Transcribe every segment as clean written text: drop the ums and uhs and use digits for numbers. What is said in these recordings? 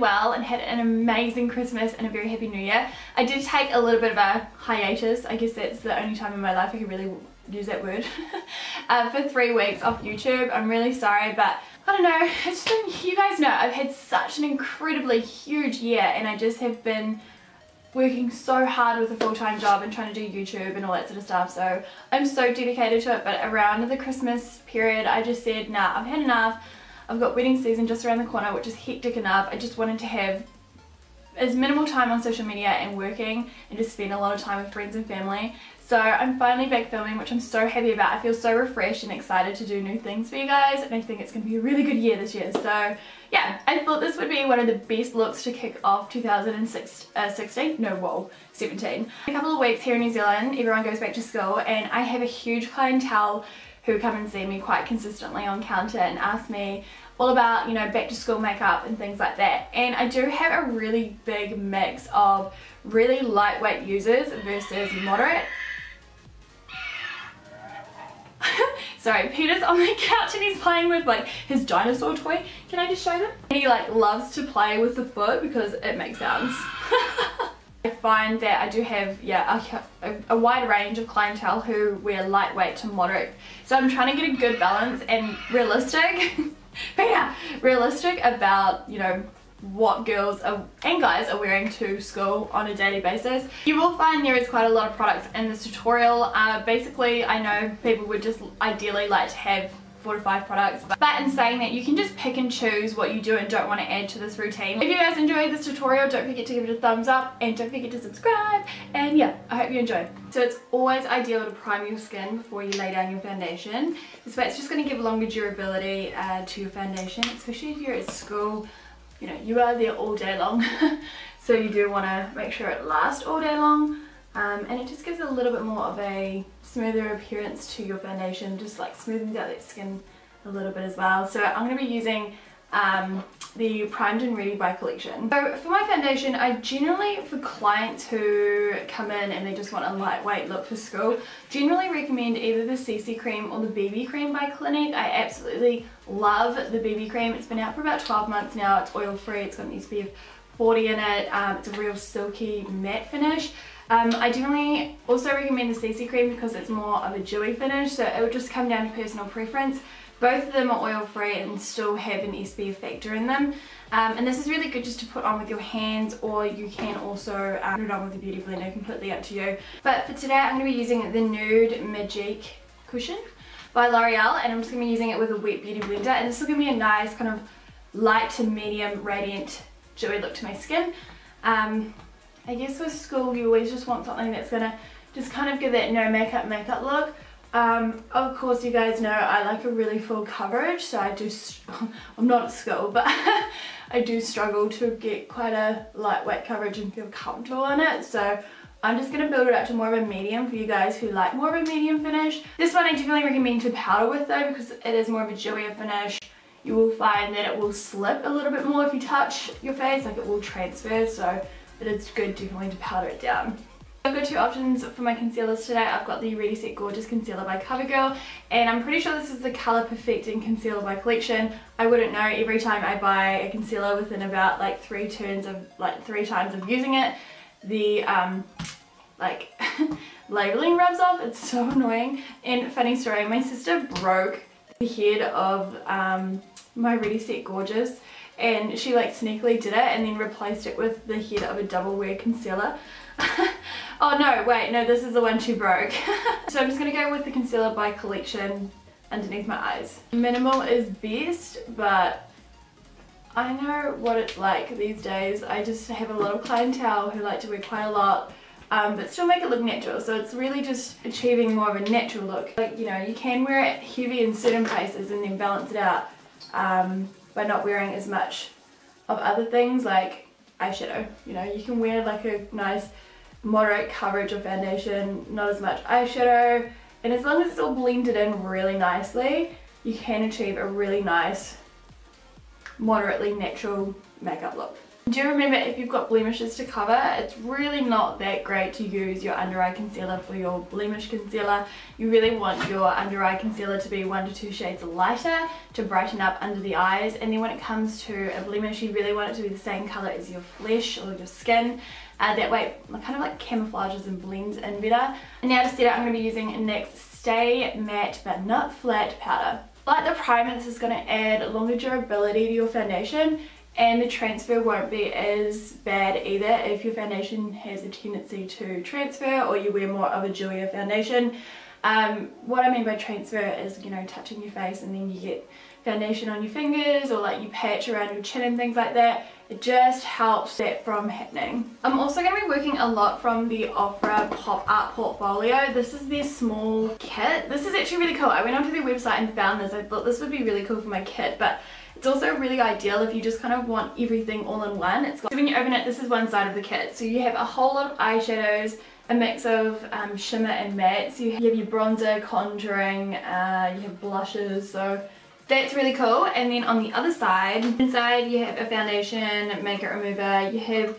well and had an amazing Christmas and a very happy New Year. I did take a little bit of a hiatus, I guess that's the only time in my life I can really use that word, for 3 weeks off YouTube. I'm really sorry, but I don't know, it's been, you guys know I've had such an incredibly huge year and I just have been working so hard with a full-time job and trying to do YouTube and all that sort of stuff, so I'm so dedicated to it. But around the Christmas period I just said, nah, I've had enough. I've got wedding season just around the corner, which is hectic enough. I just wanted to have as minimal time on social media and working and just spend a lot of time with friends and family. So I'm finally back filming, which I'm so happy about. I feel so refreshed and excited to do new things for you guys, and I think it's going to be a really good year this year. So yeah, I thought this would be one of the best looks to kick off 2016, no, whoa, 17. A couple of weeks here in New Zealand, everyone goes back to school, and I have a huge clientele who come and see me quite consistently on counter and ask me all about, you know, back to school makeup and things like that. And I do have a really big mix of really lightweight users versus moderate. Sorry, Peter's on the couch and he's playing with like his dinosaur toy. Can I just show them? He like loves to play with the foot because it makes sounds. I find that I do have, yeah, a wide range of clientele who wear lightweight to moderate. So I'm trying to get a good balance and realistic, but yeah, realistic about, you know, what girls and guys are wearing to school on a daily basis. You will find there is quite a lot of products in this tutorial. Basically, I know people would just ideally like to have 4 to 5 products, but in saying that, you can just pick and choose what you do and don't want to add to this routine. If you guys enjoyed this tutorial, don't forget to give it a thumbs up and don't forget to subscribe, and yeah, I hope you enjoy. So it's always ideal to prime your skin before you lay down your foundation. This way it's just going to give longer durability to your foundation, especially if you're at school. You know, you are there all day long, so you do want to make sure it lasts all day long, and it just gives a little bit more of a smoother appearance to your foundation, just like smoothens out that skin a little bit as well. So I'm going to be using the Primed and Ready by collection. So for my foundation, I generally, for clients who come in and they just want a lightweight look for school, generally recommend either the CC cream or the BB cream by Clinique. I absolutely love the BB cream. It's been out for about 12 months now. It's oil free, it's got an SPF 40 in it, it's a real silky matte finish. I generally also recommend the CC cream because it's more of a dewy finish, so it will just come down to personal preference. Both of them are oil free and still have an SPF factor in them, and this is really good just to put on with your hands, or you can also put it on with a beauty blender, completely up to you. But for today I'm going to be using the Nude Magic Cushion by L'Oreal, and I'm just going to be using it with a wet beauty blender, and this will give me a nice kind of light to medium radiant dewy look to my skin. I guess with school you always just want something that's going to just kind of give that no makeup look. Of course you guys know I like a really full coverage, so I do, I'm not at school, but I do struggle to get quite a lightweight coverage and feel comfortable in it, so I'm just going to build it up to more of a medium for you guys who like more of a medium finish. This one I definitely recommend to powder with though, because it is more of a dewier finish. You will find that it will slip a little bit more if you touch your face, like it will transfer, so it is good definitely to powder it down. I've got 2 options for my concealers today. I've got the Ready Set Gorgeous Concealer by CoverGirl, and I'm pretty sure this is the Colour Perfecting Concealer by Collection. I wouldn't know, every time I buy a concealer within about like 3 times of using it, the like labeling rubs off. It's so annoying. And funny story, my sister broke the head of my Ready Set Gorgeous, and she like sneakily did it and then replaced it with the head of a double wear concealer. Oh no, wait, no, this is the one she broke. So I'm just going to go with the concealer by Collection underneath my eyes. Minimal is best, but I know what it's like these days. I just have a lot of clientele who like to wear quite a lot, but still make it look natural. So it's really just achieving more of a natural look. Like, you know, you can wear it heavy in certain places and then balance it out by not wearing as much of other things like eyeshadow. You know, you can wear like a nice moderate coverage of foundation, not as much eyeshadow, and as long as it's all blended in really nicely, you can achieve a really nice, moderately natural makeup look. Do remember, if you've got blemishes to cover, it's really not that great to use your under eye concealer for your blemish concealer. You really want your under eye concealer to be 1 to 2 shades lighter to brighten up under the eyes, and then when it comes to a blemish, you really want it to be the same colour as your flesh or your skin. That way it kind of like camouflages and blends in better. And now to set it, I'm going to be using NYX Stay Matte But Not Flat powder. Like the primer, this is going to add longer durability to your foundation, and the transfer won't be as bad either if your foundation has a tendency to transfer or you wear more of a dewier foundation. What I mean by transfer is, you know, touching your face and then you get foundation on your fingers, or like you patch around your chin and things like that. It just helps that from happening. I'm also going to be working a lot from the OFRA Pop Art Portfolio. This is their small kit. This is actually really cool. I went onto their website and found this. I thought this would be really cool for my kit, but it's also really ideal if you just kind of want everything all in one. So when you open it, this is one side of the kit. So you have a whole lot of eyeshadows, a mix of shimmer and matte. So you have your bronzer, contouring, you have blushes, so that's really cool. And then on the other side, inside you have a foundation, makeup remover, you have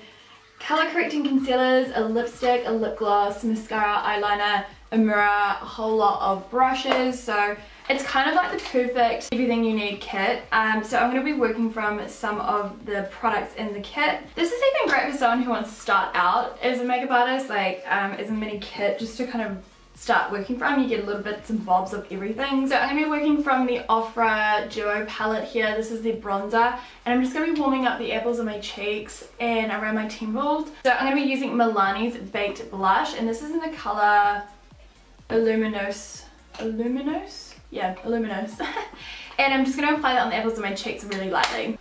color correcting concealers, a lipstick, a lip gloss, mascara, eyeliner, a mirror, a whole lot of brushes. So it's kind of like the perfect everything you need kit. So I'm going to be working from some of the products in the kit. This is even great for someone who wants to start out as a makeup artist, like as a mini kit, just to kind of start working from. You get a little bits and bobs of everything. So I'm going to be working from the OFRA Duo palette here. This is the bronzer, and I'm just going to be warming up the apples of my cheeks and around my temples. So I'm going to be using Milani's Baked Blush, and this is in the colour Luminose. Yeah, Luminose. And I'm just going to apply that on the apples of my cheeks really lightly.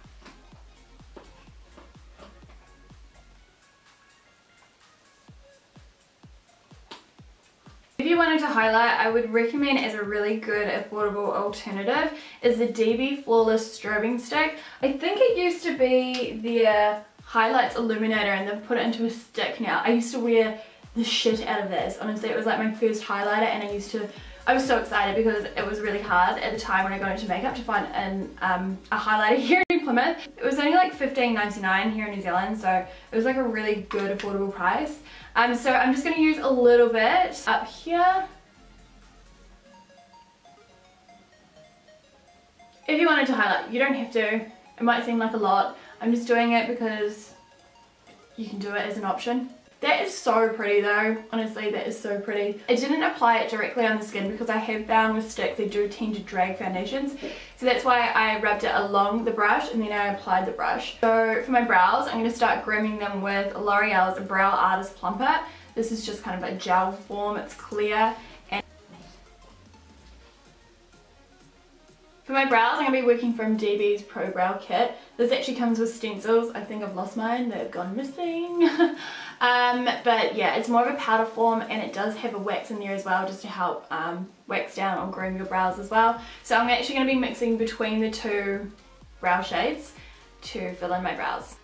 If you wanted to highlight, I would recommend, as a really good affordable alternative, is the DB Flawless Strobing Stick. I think it used to be their highlights illuminator and they've put it into a stick now. I used to wear the shit out of this. Honestly, it was like my first highlighter, and I was so excited because it was really hard at the time when I got into makeup to find a highlighter here in Plymouth. It was only like $15.99 here in New Zealand, so it was like a really good affordable price. So I'm just going to use a little bit up here. If you wanted to highlight, you don't have to. It might seem like a lot. I'm just doing it because you can do it as an option. That is so pretty though, honestly, that is so pretty. I didn't apply it directly on the skin because I have found with sticks they do tend to drag foundations. So that's why I rubbed it along the brush and then I applied the brush. So for my brows, I'm going to start grooming them with Loreal's Brow Artist Plumper. This is just kind of a gel form, it's clear. And for my brows, I'm going to be working from DB's Pro Brow Kit. This actually comes with stencils. I think I've lost mine, they've gone missing. But yeah, it's more of a powder form, and it does have a wax in there as well, just to help wax down or groom your brows as well. So I'm actually going to be mixing between the two brow shades to fill in my brows.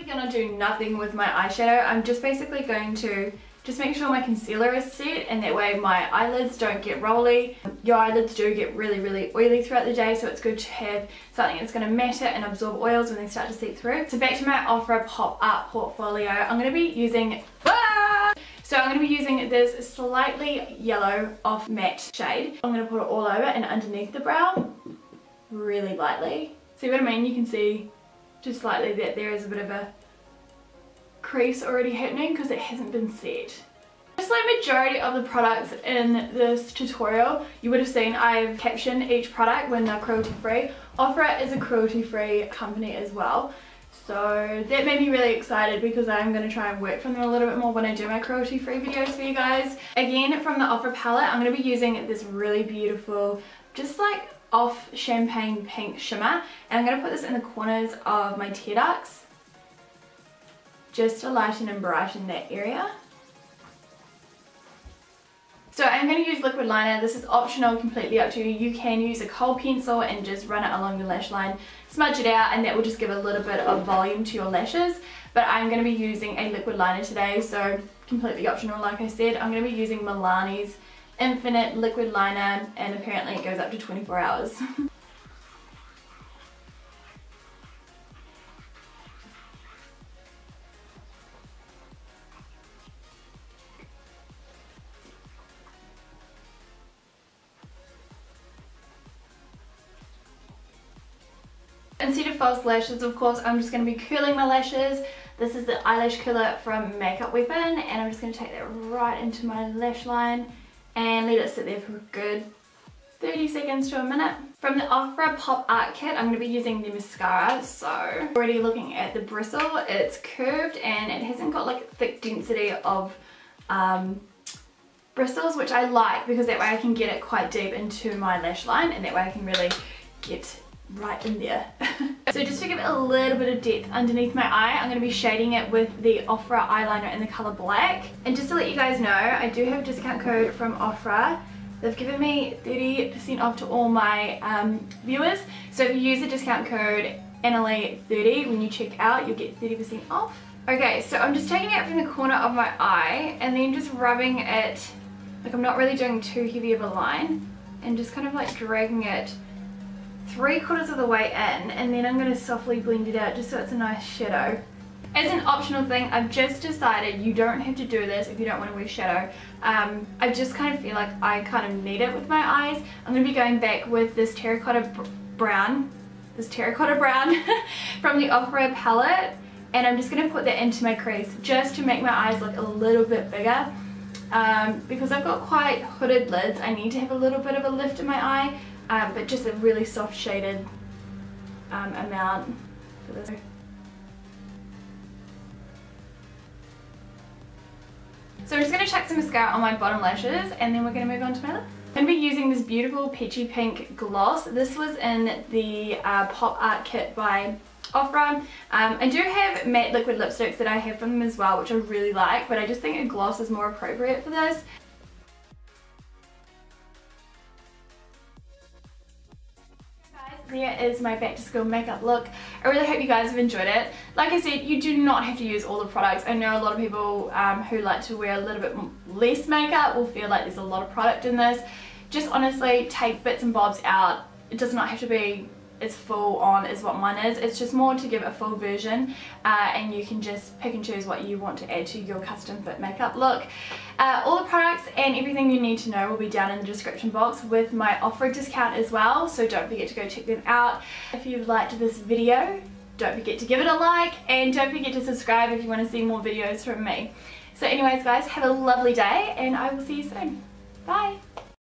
Gonna do nothing with my eyeshadow. I'm just basically going to just make sure my concealer is set, and that way my eyelids don't get rolly. Your eyelids do get really oily throughout the day, so it's good to have something that's going to matte and absorb oils when they start to seep through. So back to my OFRA Pop Art Portfolio, I'm going to be using this slightly yellow off matte shade. I'm going to put it all over and underneath the brow really lightly. See what I mean? You can see just slightly that there is a bit of a crease already happening because it hasn't been set. Just like majority of the products in this tutorial, you would have seen I've captioned each product when they're cruelty free. OFRA is a cruelty free company as well, so that made me really excited because I'm going to try and work from them a little bit more when I do my cruelty free videos for you guys. Again, from the OFRA palette, I'm going to be using this really beautiful, just like off champagne pink shimmer, and I'm going to put this in the corners of my tear ducts just to lighten and brighten that area. So I'm going to use liquid liner. This is optional, completely up to you. You can use a kohl pencil and just run it along your lash line, smudge it out, and that will just give a little bit of volume to your lashes. But I'm going to be using a liquid liner today, so completely optional like I said. I'm going to be using Milani's Infinite Liquid Liner, and apparently it goes up to 24 hours. Instead of false lashes, of course, I'm just going to be curling my lashes. This is the eyelash curler from Makeup Weapon, and I'm just going to take that right into my lash line and let it sit there for a good 30 seconds to a minute. From the OFRA Pop Art Kit, I'm going to be using the mascara. So already looking at the bristle, it's curved and it hasn't got like a thick density of bristles, which I like because that way I can get it quite deep into my lash line, and that way I can really get right in there. So just to give it a little bit of depth underneath my eye, I'm going to be shading it with the OFRA eyeliner in the colour black. And just to let you guys know, I do have a discount code from OFRA. They've given me 30% off to all my viewers. So if you use the discount code byannalee30 when you check out, you'll get 30% off. Okay, so I'm just taking it from the corner of my eye and then just rubbing it, like I'm not really doing too heavy of a line, and just kind of like dragging it 3/4 of the way in, and then I'm going to softly blend it out just so it's a nice shadow. As an optional thing, I've just decided you don't have to do this if you don't want to wear shadow. I just kind of feel like I kind of need it with my eyes. I'm going to be going back with this terracotta brown from the OFRA palette, and I'm just going to put that into my crease just to make my eyes look a little bit bigger. Because I've got quite hooded lids, I need to have a little bit of a lift in my eye. But just a really soft shaded amount for this. So I'm just going to chuck some mascara on my bottom lashes, and then we're going to move on to my lip. I'm going to be using this beautiful peachy pink gloss. This was in the Pop Art Kit by OFRA. I do have matte liquid lipsticks that I have from them as well, which I really like, but I just think a gloss is more appropriate for this. There is my back to school makeup look. I really hope you guys have enjoyed it. Like I said, you do not have to use all the products. I know a lot of people who like to wear a little bit less makeup will feel like there's a lot of product in this. Just honestly take bits and bobs out. It does not have to be as full on as what mine is. It's just more to give a full version, and you can just pick and choose what you want to add to your custom fit makeup look. All the products and everything you need to know will be down in the description box with my OFRA discount as well, so don't forget to go check them out. If you've liked this video, don't forget to give it a like, and don't forget to subscribe if you want to see more videos from me. So anyways guys, have a lovely day, and I will see you soon. Bye!